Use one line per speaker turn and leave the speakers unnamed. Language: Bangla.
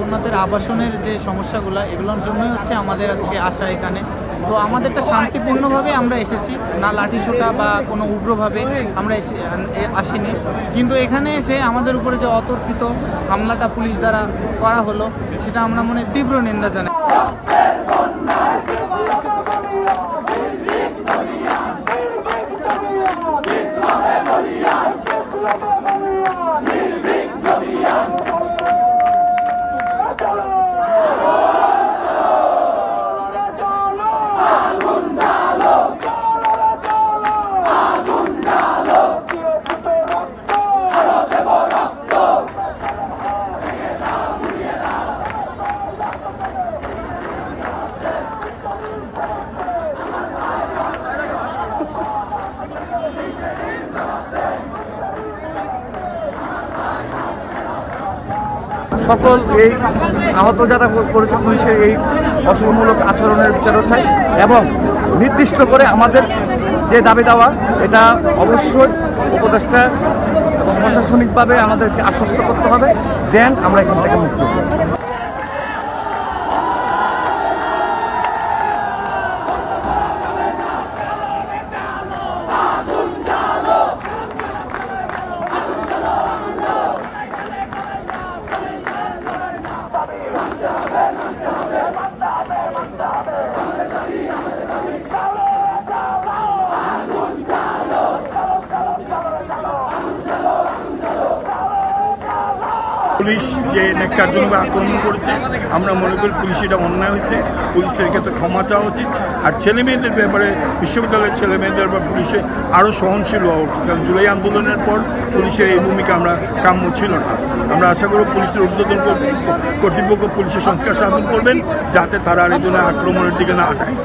ওনাদের আবাসনের যে সমস্যাগুলো এগুলোর জন্যই হচ্ছে আমাদের আজকে আসা এখানে। তো আমাদেরটা শান্তিপূর্ণভাবে আমরা এসেছি, না লাঠিসোঁটা বা কোনো উগ্রভাবে আমরা আসিনি। কিন্তু এখানে এসে আমাদের উপরে যে অতর্কিত হামলাটা পুলিশ দ্বারা করা হলো সেটা আমরা মনে তীব্র নিন্দা জানাই।
সকল এই আহত যারা করেছে পুলিশের এই অশুভমূলক আচরণের বিচারও চাই এবং নির্দিষ্ট করে আমাদের যে দাবি দেওয়া এটা অবশ্যই উপদেষ্টা এবং প্রশাসনিকভাবে আমাদেরকে আশ্বস্ত করতে হবে, দেন আমরা এখান থেকে মুক্ত হব।
পুলিশ যে ন্যাক্কারজনক আক্রমণ করেছে আমরা মনে করি পুলিশ এটা অন্যায় হয়েছে, পুলিশের ক্ষেত্রে ক্ষমা চাওয়া উচিত। আর ছেলেমেয়েদের ব্যাপারে বিশ্ববিদ্যালয়ের ছেলেমেয়েদের বা পুলিশে আরও সহনশীল হওয়া উচিত, কারণ জুলাই আন্দোলনের পর পুলিশের এই ভূমিকা আমরা কাম্য ছিল না। আমরা আশা করব পুলিশের ঊর্ধ্বতন কর্তৃপক্ষ পুলিশের সংস্কার সাধন করবেন যাতে তারা আর এই ধরনের আক্রমণের দিকে না যায়।